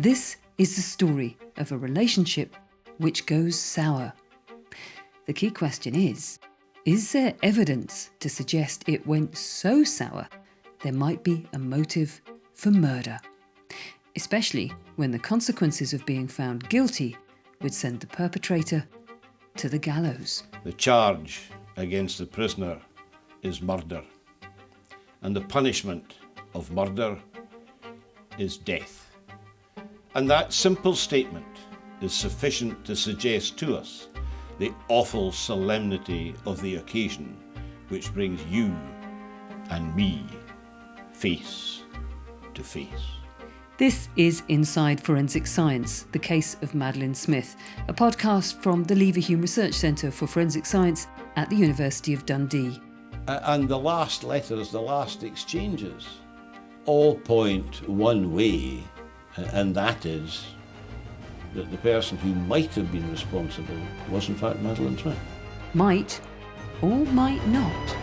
This is the story of a relationship which goes sour. The key question is there evidence to suggest it went so sour there might be a motive for murder? Especially when the consequences of being found guilty would send the perpetrator to the gallows. The charge against the prisoner is murder, and the punishment of murder is death. And that simple statement is sufficient to suggest to us the awful solemnity of the occasion which brings you and me face to face. This is Inside Forensic Science, the case of Madeline Smith, a podcast from the Leverhulme Research Centre for Forensic Science at the University of Dundee. And the last letters, the last exchanges, all point one way, and that is that the person who might have been responsible was in fact Madeline Smith. Might or might not.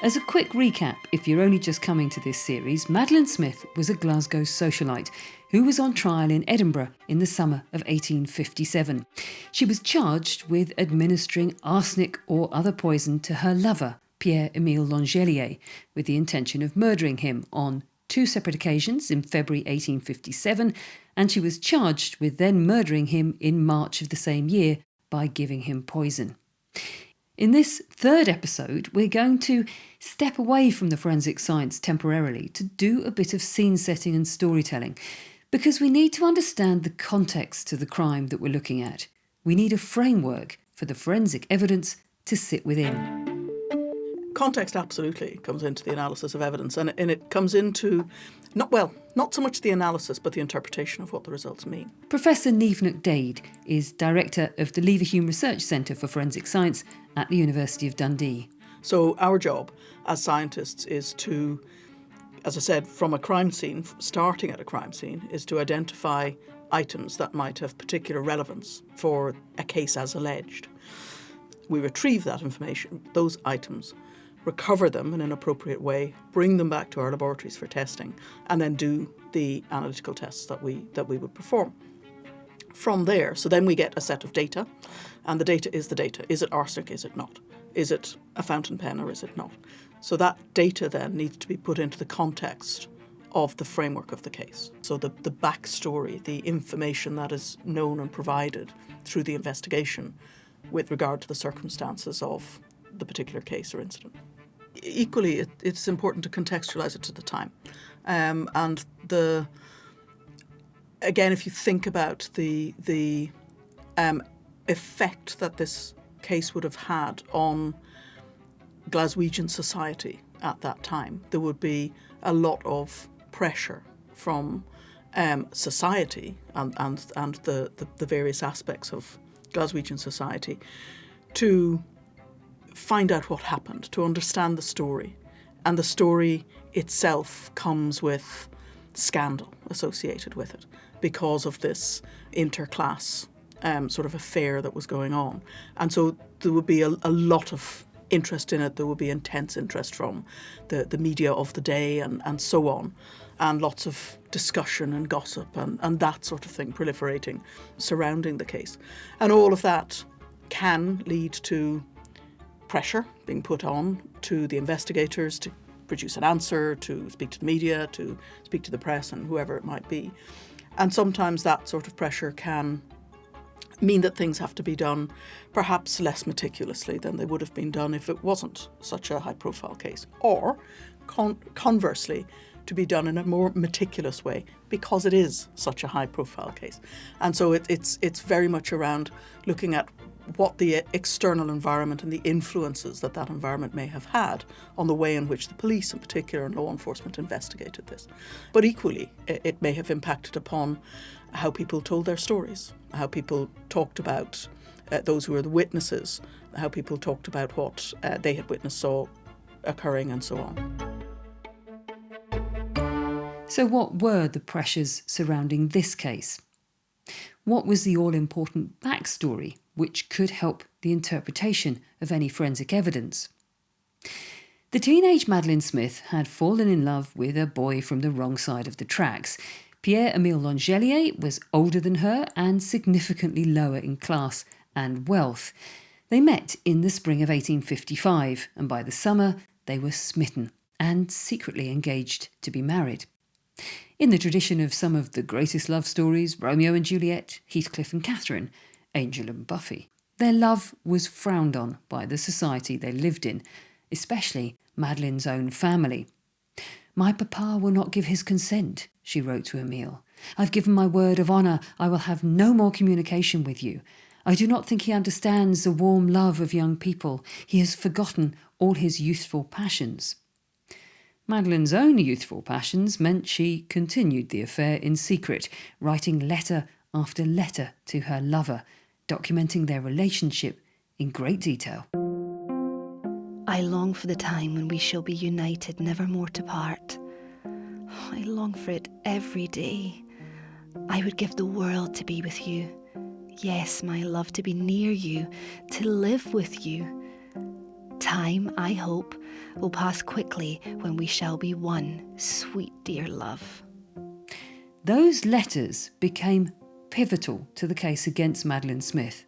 As a quick recap, if you're only just coming to this series, Madeline Smith was a Glasgow socialite who was on trial in Edinburgh in the summer of 1857. She was charged with administering arsenic or other poison to her lover, Pierre-Émile Langelier, with the intention of murdering him on 2 separate occasions in February 1857, and she was charged with then murdering him in March of the same year by giving him poison. In this third episode, we're going to step away from the forensic science temporarily to do a bit of scene setting and storytelling, because we need to understand the context to the crime that we're looking at. We need a framework for the forensic evidence to sit within. Context absolutely comes into the analysis of evidence, and it comes into, not so much the analysis, but the interpretation of what the results mean. Professor Niamh Daeid is Director of the Leverhulme Research Centre for Forensic Science at the University of Dundee. So our job as scientists is to, as I said, from a crime scene, starting at a crime scene, is to identify items that might have particular relevance for a case as alleged. We retrieve that information, those items, recover them in an appropriate way, bring them back to our laboratories for testing, and then do the analytical tests that we would perform. From there, so then we get a set of data, and the data is the data. Is it arsenic? Is it not? Is it a fountain pen or is it not? So that data then needs to be put into the context of the framework of the case. So the backstory, the information that is known and provided through the investigation with regard to the circumstances of the particular case or incident. Equally, it's important to contextualise it to the time. Again, if you think about the effect that this case would have had on Glaswegian society at that time, there would be a lot of pressure from society and the various aspects of Glaswegian society to find out what happened, to understand the story. And the story itself comes with scandal associated with it because of this interclass sort of affair that was going on. And so there would be a lot of interest in it. There would be intense interest from the media of the day and so on, and lots of discussion and gossip and that sort of thing proliferating surrounding the case. And all of that can lead to pressure being put on to the investigators to produce an answer, to speak to the media, to speak to the press and whoever it might be. And sometimes that sort of pressure can mean that things have to be done perhaps less meticulously than they would have been done if it wasn't such a high-profile case. Or, conversely, to be done in a more meticulous way because it is such a high-profile case. And so it's very much around looking at what the external environment and the influences that environment may have had on the way in which the police in particular and law enforcement investigated this. But equally, it may have impacted upon how people told their stories, how people talked about those who were the witnesses, how people talked about what they had witnessed, saw occurring and so on. So what were the pressures surrounding this case? What was the all-important backstory which could help the interpretation of any forensic evidence? The teenage Madeline Smith had fallen in love with a boy from the wrong side of the tracks. Pierre-Emile Langelier was older than her and significantly lower in class and wealth. They met in the spring of 1855, and by the summer they were smitten and secretly engaged to be married. In the tradition of some of the greatest love stories, Romeo and Juliet, Heathcliff and Catherine, Angel and Buffy, their love was frowned on by the society they lived in, especially Madeline's own family. "My papa will not give his consent," she wrote to Emile. "I've given my word of honour I will have no more communication with you. I do not think he understands the warm love of young people. He has forgotten all his youthful passions." Madeline's own youthful passions meant she continued the affair in secret, writing letter after letter to her lover, documenting their relationship in great detail. "I long for the time when we shall be united, never more to part. I long for it every day. I would give the world to be with you. Yes, my love, to be near you, to live with you. Time, I hope, will pass quickly when we shall be one, sweet dear love." Those letters became pivotal to the case against Madeline Smith.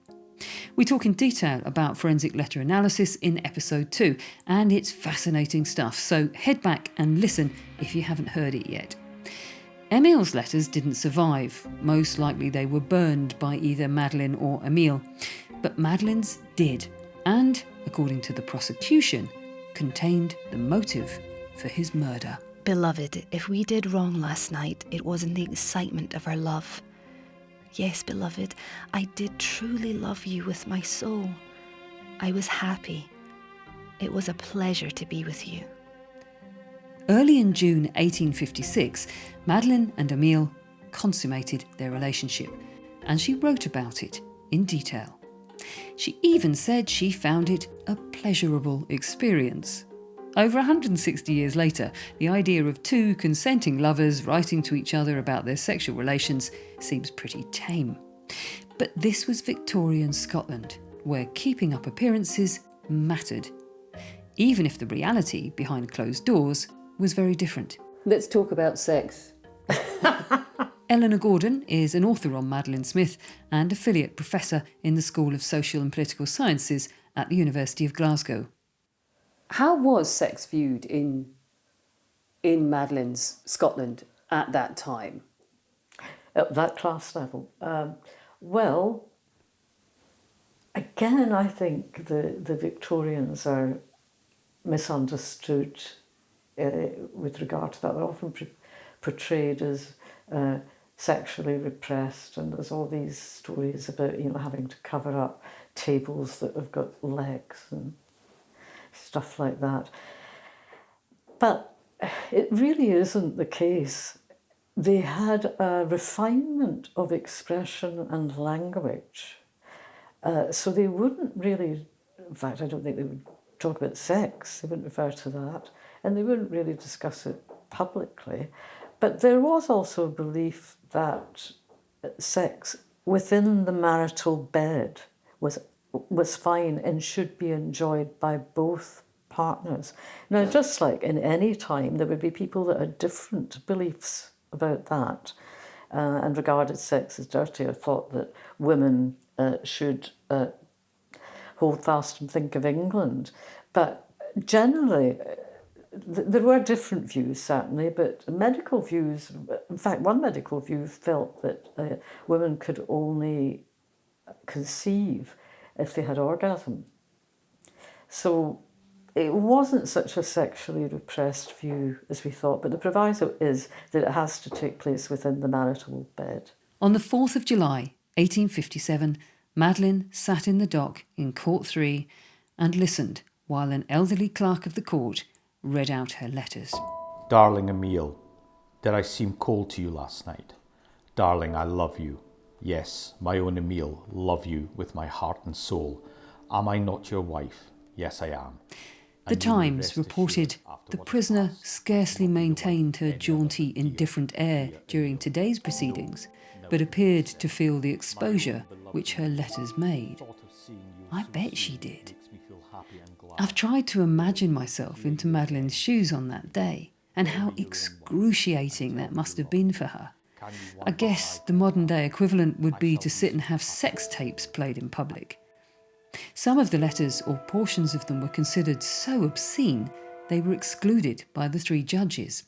We talk in detail about forensic letter analysis in episode 2, and it's fascinating stuff, so head back and listen if you haven't heard it yet. Emile's letters didn't survive. Most likely they were burned by either Madeline or Emile. But Madeline's did, and, according to the prosecution, contained the motive for his murder. "Beloved, if we did wrong last night, it was in the excitement of our love. Yes, beloved, I did truly love you with my soul. I was happy. It was a pleasure to be with you." Early in June 1856, Madeline and Emile consummated their relationship, and she wrote about it in detail. She even said she found it a pleasurable experience. Over 160 years later, the idea of two consenting lovers writing to each other about their sexual relations seems pretty tame. But this was Victorian Scotland, where keeping up appearances mattered, even if the reality behind closed doors was very different. Let's talk about sex. Eleanor Gordon is an author on Madeline Smith and affiliate professor in the School of Social and Political Sciences at the University of Glasgow. How was sex viewed in Madeline's Scotland at that time? At that class level? Well, again, I think the Victorians are misunderstood with regard to that. They're often portrayed as sexually repressed, and there's all these stories about having to cover up tables that have got legs and stuff like that. But it really isn't the case. They had a refinement of expression and language, so they wouldn't really, in fact I don't think they would talk about sex, they wouldn't refer to that, and they wouldn't really discuss it publicly. But there was also a belief that sex within the marital bed was fine and should be enjoyed by both partners. Now, just like in any time, there would be people that had different beliefs about that and regarded sex as dirty, or thought that women should hold fast and think of England. But generally, there were different views, certainly, but medical views, in fact, one medical view felt that women could only conceive if they had orgasm. So it wasn't such a sexually repressed view as we thought, but the proviso is that it has to take place within the marital bed. On the 4th of July, 1857, Madeline sat in the dock in Court 3 and listened while an elderly clerk of the court read out her letters. Darling Emile, did I seem cold to you last night? Darling, I love you. Yes, my own Emile, love you with my heart and soul. Am I not your wife? Yes, I am. The Times reported the prisoner scarcely maintained her jaunty, indifferent air during today's proceedings, but appeared to feel the exposure which her letters made. I bet she did. I've tried to imagine myself into Madeline's shoes on that day and how excruciating that must have been for her. I guess the modern day equivalent would be to sit and have sex tapes played in public. Some of the letters or portions of them were considered so obscene they were excluded by the 3 judges.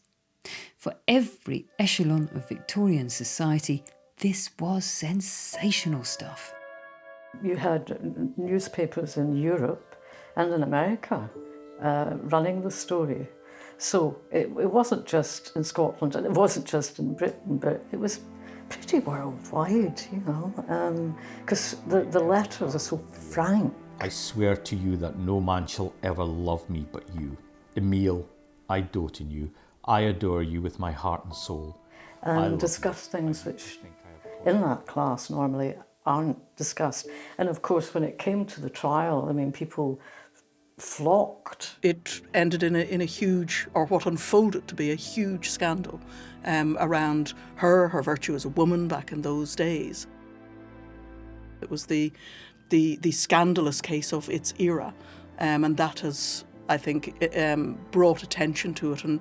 For every echelon of Victorian society, this was sensational stuff. You had newspapers in Europe and in America running the story. So it wasn't just in Scotland and it wasn't just in Britain, but it was pretty worldwide, you know, because the letters are so frank. I swear to you that no man shall ever love me but you. Emile, I dote in you. I adore you with my heart and soul. And discuss things which in that class normally aren't discussed. And of course, when it came to the trial, I mean, people flocked. It ended in a huge, or what unfolded to be a huge scandal around her virtue as a woman back in those days. It was the scandalous case of its era, and that has, I think, brought attention to it and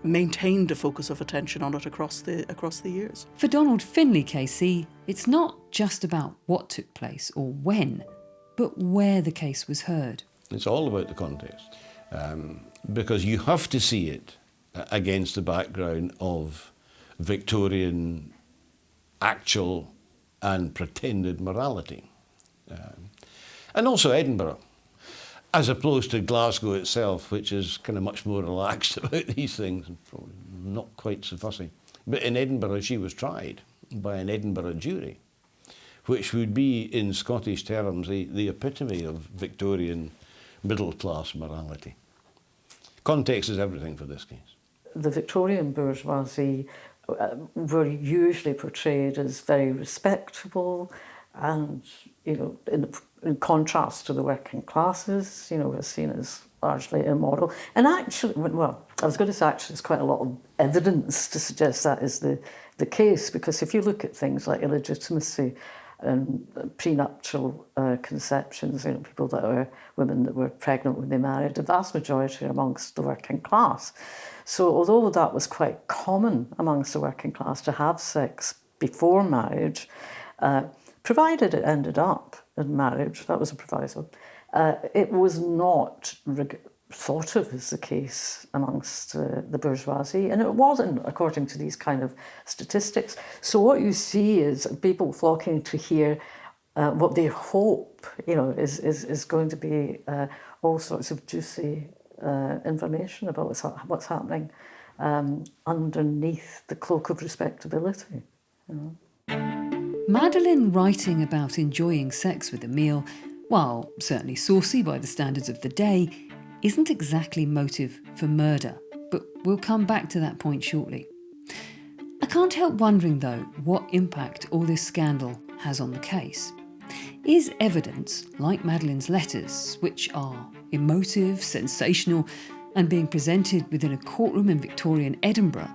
maintained a focus of attention on it across the years. For Donald Findlay KC, it's not just about what took place or when, but where the case was heard. It's all about the context, because you have to see it against the background of Victorian actual and pretended morality. And also Edinburgh, as opposed to Glasgow itself, which is kind of much more relaxed about these things, and probably not quite so fussy. But in Edinburgh, she was tried by an Edinburgh jury, which would be, in Scottish terms, the epitome of Victorian middle-class morality. Context is everything for this case. The Victorian bourgeoisie were usually portrayed as very respectable and, you know, in contrast to the working classes, you know, were seen as largely immoral. And actually, well, I was going to say actually there's quite a lot of evidence to suggest that is the case, because if you look at things like illegitimacy and prenuptial conceptions, you know, people that are women that were pregnant when they married, the vast majority are amongst the working class. So although that was quite common amongst the working class to have sex before marriage, provided it ended up in marriage, that was a proviso, it was not thought of as the case amongst the bourgeoisie, and it wasn't according to these kind of statistics. So what you see is people flocking to hear what they hope, you know, is going to be all sorts of juicy information about what's happening underneath the cloak of respectability, you know. Madeline writing about enjoying sex with Emile, while certainly saucy by the standards of the day, isn't exactly motive for murder, but we'll come back to that point shortly. I can't help wondering, though, what impact all this scandal has on the case. Is evidence, like Madeline's letters, which are emotive, sensational, and being presented within a courtroom in Victorian Edinburgh,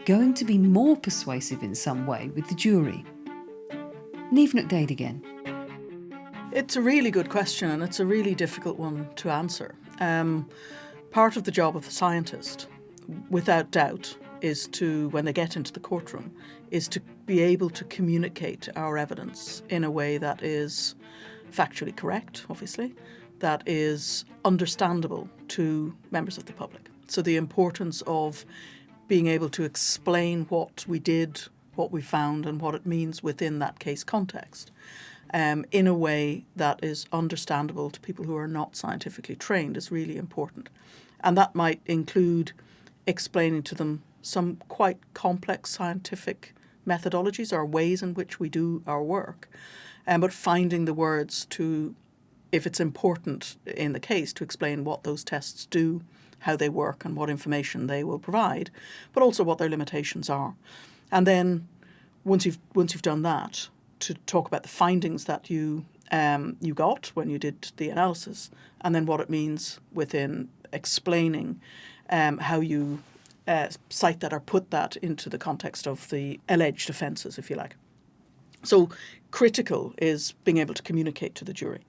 going to be more persuasive in some way with the jury? Niamh Daeid again. It's a really good question, and it's a really difficult one to answer. Part of the job of the scientist, without doubt, is to, when they get into the courtroom, is to be able to communicate our evidence in a way that is factually correct, obviously, that is understandable to members of the public. So the importance of being able to explain what we did, what we found, and what it means within that case context, in a way that is understandable to people who are not scientifically trained is really important. And that might include explaining to them some quite complex scientific methodologies or ways in which we do our work, but finding the words to, if it's important in the case, to explain what those tests do, how they work, and what information they will provide, but also what their limitations are. And then once you've done that, to talk about the findings that you got when you did the analysis, and then what it means within explaining how you cite that or put that into the context of the alleged offences, if you like. So critical is being able to communicate to the jury.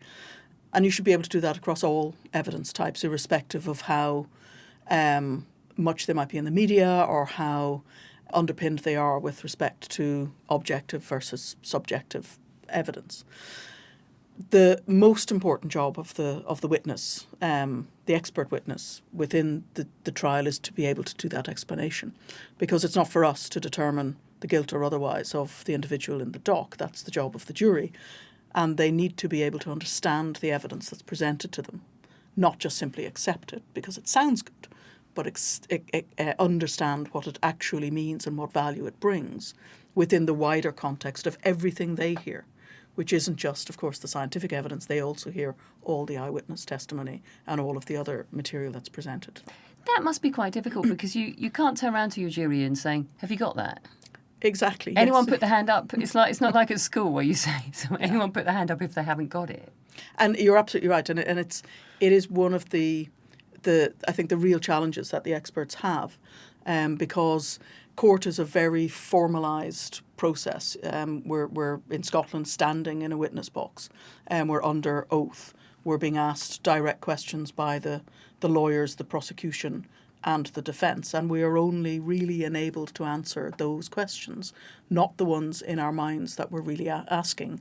And you should be able to do that across all evidence types, irrespective of how much they might be in the media or how underpinned they are with respect to objective versus subjective evidence. The most important job of the witness, the expert witness within the trial, is to be able to do that explanation, because it's not for us to determine the guilt or otherwise of the individual in the dock. That's the job of the jury, and they need to be able to understand the evidence that's presented to them, not just simply accept it because it sounds good, but understand what it actually means and what value it brings within the wider context of everything they hear, which isn't just, of course, the scientific evidence. They also hear all the eyewitness testimony and all of the other material that's presented. That must be quite difficult because you can't turn around to your jury and say, have you got that? Exactly. Anyone yes. put the hand up? It's not like at school where you say, so anyone put the hand up if they haven't got it. And you're absolutely right. And it is one of the I think the real challenges that the experts have, because court is a very formalised process. We're in Scotland standing in a witness box, and we're under oath. We're being asked direct questions by the lawyers, the prosecution and the defence, and we are only really enabled to answer those questions, not the ones in our minds that we're really asking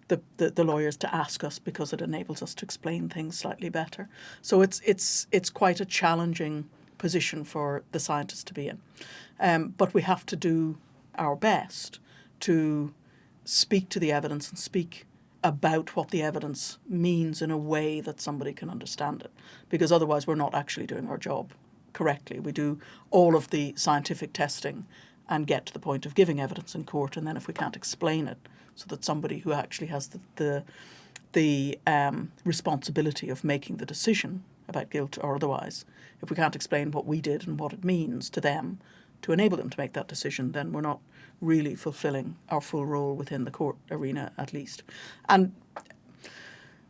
the lawyers to ask us, because it enables us to explain things slightly better. So it's quite a challenging position for the scientists to be in. But we have to do our best to speak to the evidence and speak about what the evidence means in a way that somebody can understand it, because otherwise we're not actually doing our job correctly. We do all of the scientific testing and get to the point of giving evidence in court, and then if we can't explain it so that somebody who actually has the responsibility of making the decision about guilt or otherwise, if we can't explain what we did and what it means to them to enable them to make that decision, then we're not really fulfilling our full role within the court arena, at least. And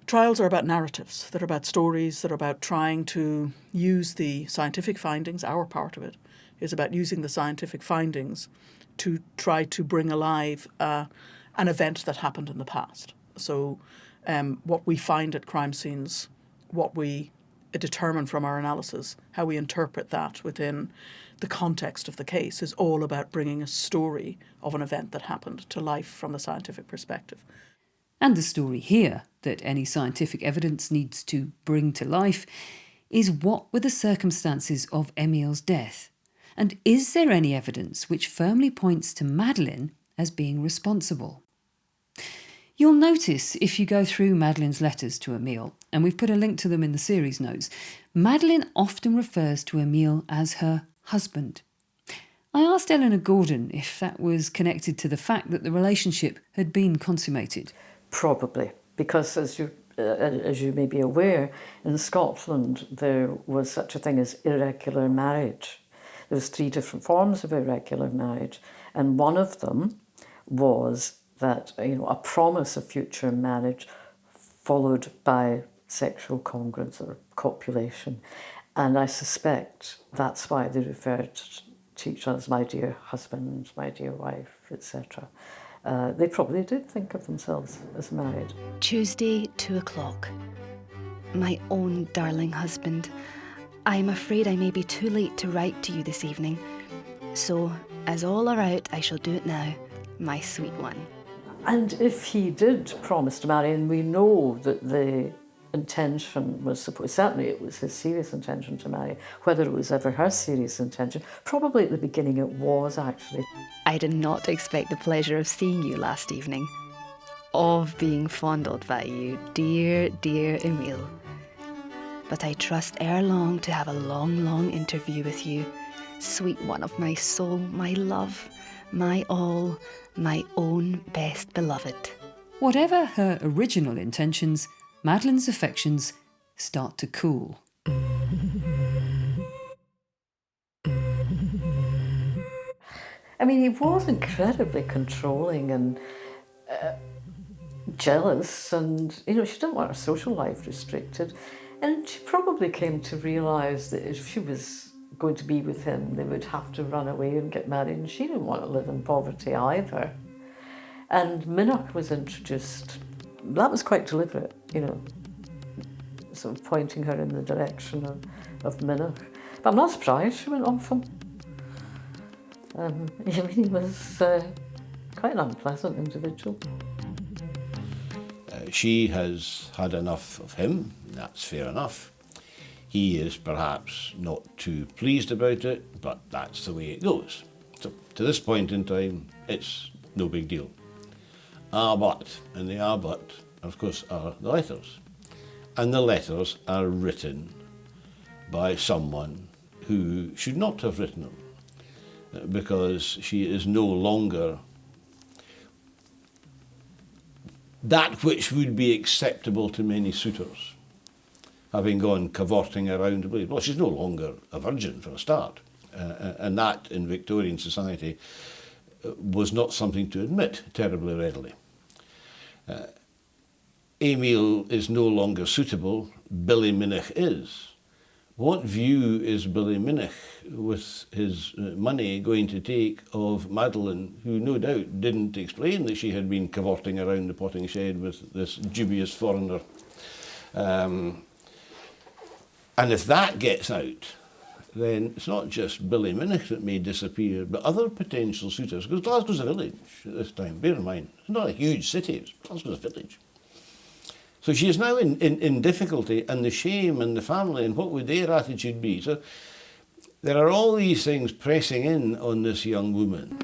trials are about narratives. They're about stories. They're about trying to use the scientific findings. Our part of it is about using the scientific findings to try to bring alive an event that happened in the past. So what we find at crime scenes, what we determine from our analysis, how we interpret that within the context of the case, is all about bringing a story of an event that happened to life from the scientific perspective. And the story here that any scientific evidence needs to bring to life is, what were the circumstances of Emil's death? And is there any evidence which firmly points to Madeline as being responsible? You'll notice if you go through Madeline's letters to Emil, and we've put a link to them in the series notes, Madeline often refers to Emil as her husband. I asked Eleanor Gordon if that was connected to the fact that the relationship had been consummated. Probably, because as you may be aware, in Scotland there was such a thing as irregular marriage. There was 3 different forms of irregular marriage, and one of them was that, a promise of future marriage followed by sexual congruence or copulation. And I suspect that's why they referred to each other as my dear husband, my dear wife, etc. They probably did think of themselves as married. Tuesday, 2:00. My own darling husband, I'm afraid I may be too late to write to you this evening. So, as all are out, I shall do it now, my sweet one. And if he did promise to marry, and we know that the intention was certainly it was his serious intention to marry, whether it was ever her serious intention, probably at the beginning it was actually. I did not expect the pleasure of seeing you last evening, of being fondled by you, dear, dear Emil. But I trust ere long to have a long, long interview with you, sweet one of my soul, my love, my all, my own best beloved. Whatever her original intentions, Madeline's affections start to cool. I mean, he was incredibly controlling and jealous, and, she didn't want her social life restricted. And she probably came to realise that if she was going to be with him, they would have to run away and get married, and she didn't want to live in poverty either. And Minnoch was introduced. That was quite deliberate, sort of pointing her in the direction of Minnoch. But I'm not surprised she went off him. He was quite an unpleasant individual. She has had enough of him, that's fair enough. He is perhaps not too pleased about it, but that's the way it goes. So to this point in time, it's no big deal. But, and the but, of course, are the letters. And the letters are written by someone who should not have written them, because she is no longer that which would be acceptable to many suitors, having gone cavorting around the place. Well, she's no longer a virgin for a start, and that in Victorian society was not something to admit terribly readily. Emil is no longer suitable, Billy Minnoch is. What view is Billy Minnoch, with his money, going to take of Madeline, who no doubt didn't explain that she had been cavorting around the potting shed with this dubious foreigner? And if that gets out, then it's not just Billy Minnoch that may disappear, but other potential suitors, because Glasgow's a village at this time, bear in mind. It's not a huge city, Glasgow's a village. So she is now in difficulty, and the shame and the family, and what would their attitude be? So there are all these things pressing in on this young woman.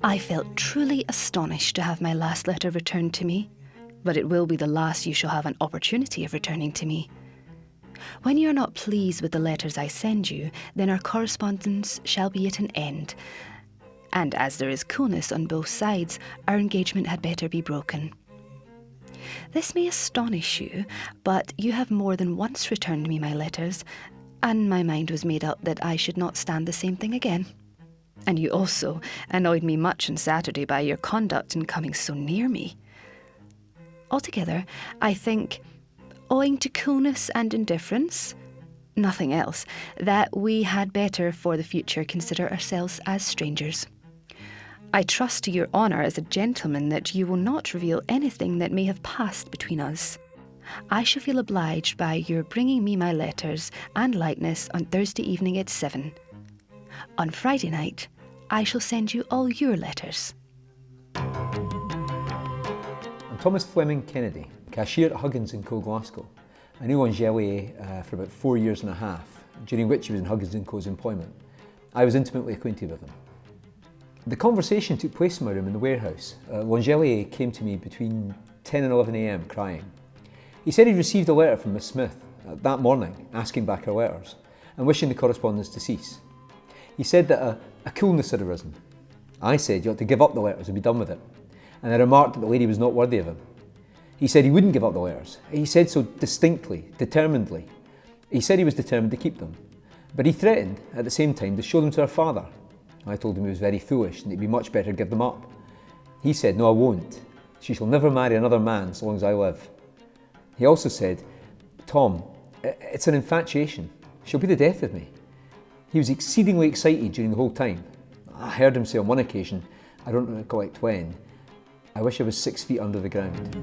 I felt truly astonished to have my last letter returned to me, but it will be the last you shall have an opportunity of returning to me. When you are not pleased with the letters I send you, then our correspondence shall be at an end, and as there is coolness on both sides, our engagement had better be broken. This may astonish you, but you have more than once returned me my letters, and my mind was made up that I should not stand the same thing again. And you also annoyed me much on Saturday by your conduct in coming so near me. Altogether, I think, owing to coolness and indifference, nothing else, that we had better for the future consider ourselves as strangers. I trust to your honour as a gentleman that you will not reveal anything that may have passed between us. I shall feel obliged by your bringing me my letters and likeness on Thursday evening at 7. On Friday night, I shall send you all your letters. I'm Thomas Fleming Kennedy, cashier at Huggins & Co Glasgow. I knew Angelier for about 4 years and a half, during which he was in Huggins & Co.'s employment. I was intimately acquainted with him. The conversation took place in my room in the warehouse. Angelier came to me between 10 and 11 a.m. crying. He said he'd received a letter from Miss Smith that morning, asking back her letters and wishing the correspondence to cease. He said that a coolness had arisen. I said you ought to give up the letters and be done with it, and I remarked that the lady was not worthy of him. He said he wouldn't give up the letters. He said so distinctly, determinedly. He said he was determined to keep them, but he threatened at the same time to show them to her father. I told him he was very foolish and it'd be much better to give them up. He said, no, I won't. She shall never marry another man so long as I live. He also said, Tom, it's an infatuation. She'll be the death of me. He was exceedingly excited during the whole time. I heard him say on one occasion, I don't recollect when, I wish I was 6 feet under the ground.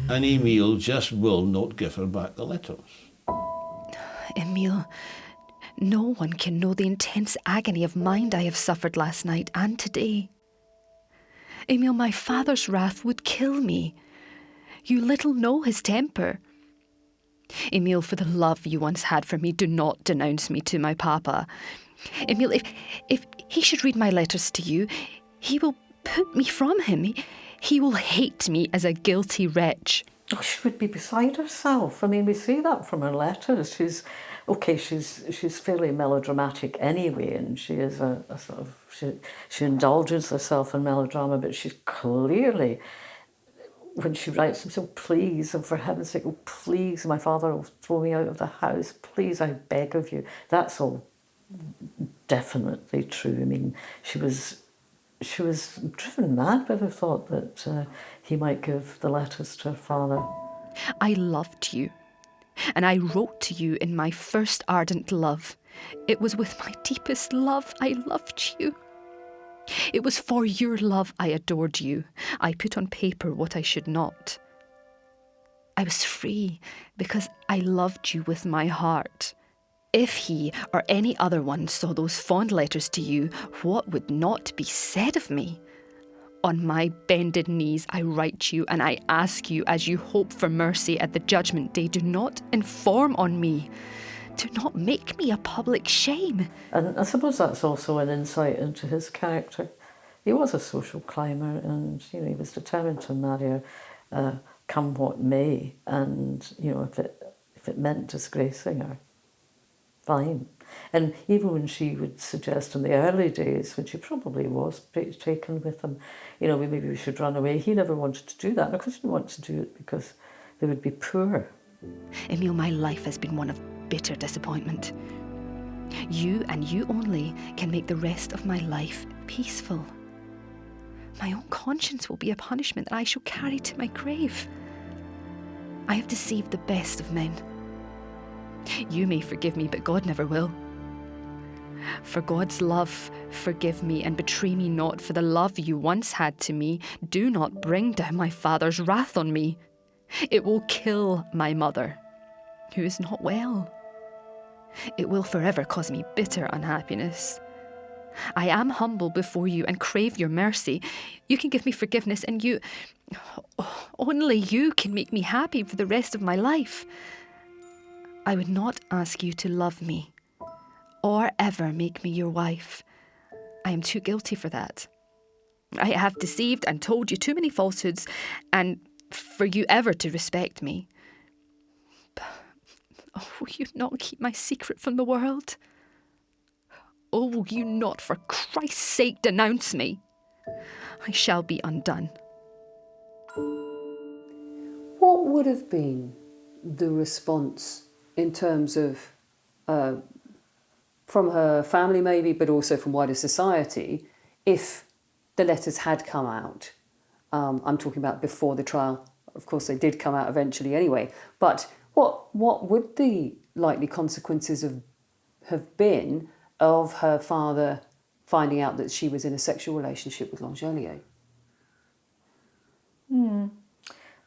And Emil just will not give her back the letters. Emil, no one can know the intense agony of mind I have suffered last night and today. Emil, my father's wrath would kill me. You little know his temper. Emil, for the love you once had for me, do not denounce me to my papa. Emil, if he should read my letters to you, he will put me from him. He will hate me as a guilty wretch. Oh, she would be beside herself. I mean, we see that from her letters. She's fairly melodramatic anyway, and she is a sort of, she indulges herself in melodrama, but she's clearly, when she writes him, so please, and for heaven's sake, oh please, my father will throw me out of the house, please, I beg of you. That's all definitely true. I mean, she was driven mad by the thought that he might give the letters to her father. I loved you, and I wrote to you in my first ardent love. It was with my deepest love I loved you. It was for your love I adored you. I put on paper what I should not. I was free because I loved you with my heart. If he or any other one saw those fond letters to you, what would not be said of me? On my bended knees I write you, and I ask you, as you hope for mercy at the judgment day, do not inform on me. Do not make me a public shame. And I suppose that's also an insight into his character. He was a social climber, and he was determined to marry her, come what may. And if it meant disgracing her, fine. And even when she would suggest in the early days, when she probably was pretty taken with him, maybe we should run away, he never wanted to do that. And of course he didn't want to do it because they would be poor. Emile, my life has been one of bitter disappointment. You and you only can make the rest of my life peaceful. My own conscience will be a punishment that I shall carry to my grave. I have deceived the best of men. You may forgive me, but God never will. For God's love, forgive me and betray me not, for the love you once had to me. Do not bring down my father's wrath on me. It will kill my mother, who is not well. It will forever cause me bitter unhappiness. I am humble before you and crave your mercy. You can give me forgiveness, and only you can make me happy for the rest of my life. I would not ask you to love me or ever make me your wife. I am too guilty for that. I have deceived and told you too many falsehoods, and for you ever to respect me. Oh, will you not keep my secret from the world? Oh, will you not, for Christ's sake, denounce me? I shall be undone. What would have been the response in terms of from her family maybe, but also from wider society, if the letters had come out? I'm talking about before the trial. Of course, they did come out eventually anyway. But what would the likely consequences have been of her father finding out that she was in a sexual relationship with Langelier?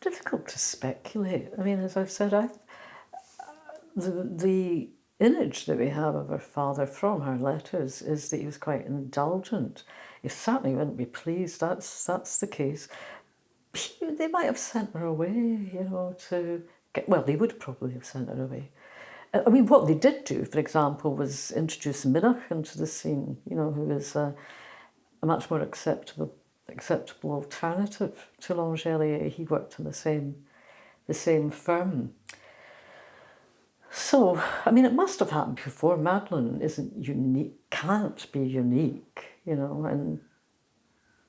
Difficult to speculate. I mean, as I've said, the image that we have of her father from her letters is that he was quite indulgent. He certainly wouldn't be pleased. That's the case. They might have sent her away, to get... Well, they would probably have sent her away. I mean, what they did do, for example, was introduce Niamh into the scene, who is a much more acceptable alternative to Langelier. He worked in the same firm. So, I mean, it must have happened before. Madeline isn't unique, can't be unique, and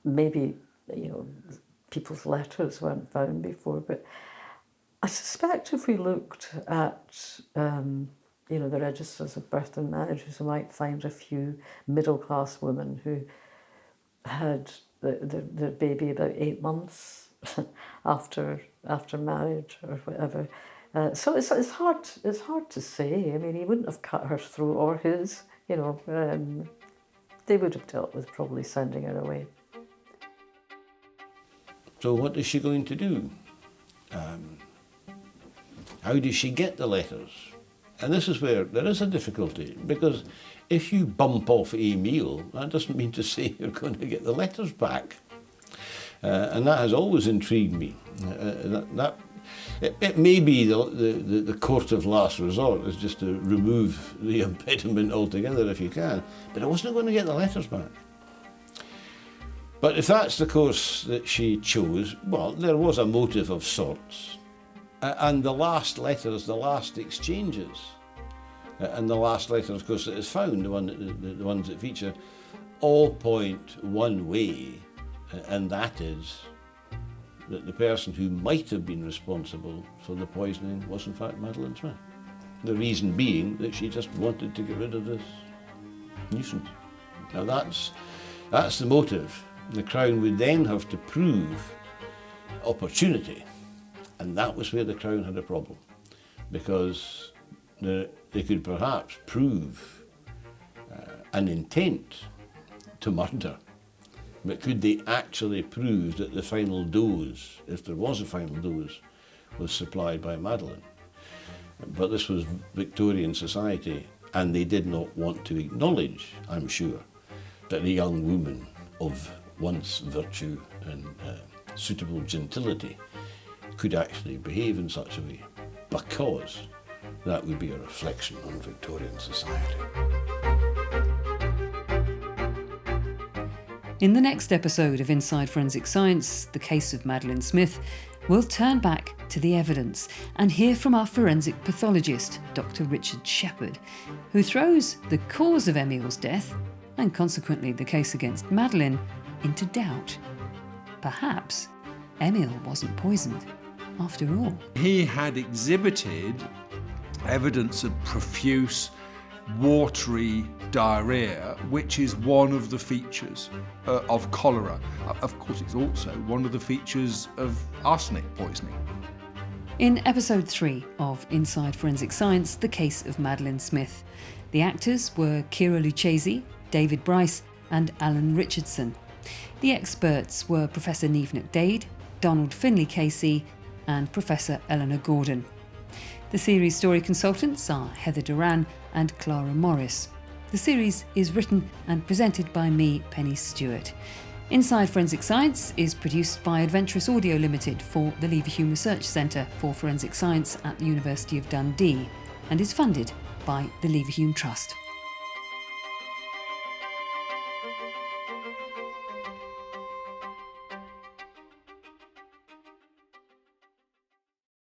maybe, people's letters weren't found before, but I suspect if we looked at, the registers of birth and marriages, we might find a few middle-class women who had their baby about 8 months after marriage or whatever. So it's hard to say. I mean, he wouldn't have cut her throat or his. They would have dealt with probably sending her away. So what is she going to do? How does she get the letters? And this is where there is a difficulty, because if you bump off Emile, that doesn't mean to say you're going to get the letters back. And that has always intrigued me. It may be the court of last resort is just to remove the impediment altogether if you can, but I wasn't going to get the letters back. But if that's the course that she chose, well, there was a motive of sorts. And the last letters, the last exchanges, and the last letter, of course, that is found, the ones that feature, all point one way, and that is that the person who might have been responsible for the poisoning was in fact Madeline Smith. The reason being that she just wanted to get rid of this nuisance. Now that's the motive. The Crown would then have to prove opportunity, and that was where the Crown had a problem, because they could perhaps prove an intent to murder, But could they actually prove that the final dose, if there was a final dose, was supplied by Madeline? But this was Victorian society, and they did not want to acknowledge, I'm sure, that a young woman of once virtue and suitable gentility could actually behave in such a way, because that would be a reflection on Victorian society. In the next episode of Inside Forensic Science, the case of Madeline Smith, we'll turn back to the evidence and hear from our forensic pathologist, Dr. Richard Shepherd, who throws the cause of Emile's death, and consequently the case against Madeline, into doubt. Perhaps Emile wasn't poisoned after all. He had exhibited evidence of profuse, watery diarrhea, which is one of the features of cholera. Of course, it's also one of the features of arsenic poisoning. In episode 3 of Inside Forensic Science, the case of Madeline Smith, the actors were Keira Lucchesi, David Bryce and Alan Richardson. The experts were Professor Niamh Daeid, Donald Findlay KC and Professor Eleanor Gordon. The series story consultants are Heather Doran and Clara Morris. The series is written and presented by me, Pennie Stuart. Inside Forensic Science is produced by Adventurous Audio Limited for the Leverhulme Research Centre for Forensic Science at the University of Dundee and is funded by the Leverhulme Trust.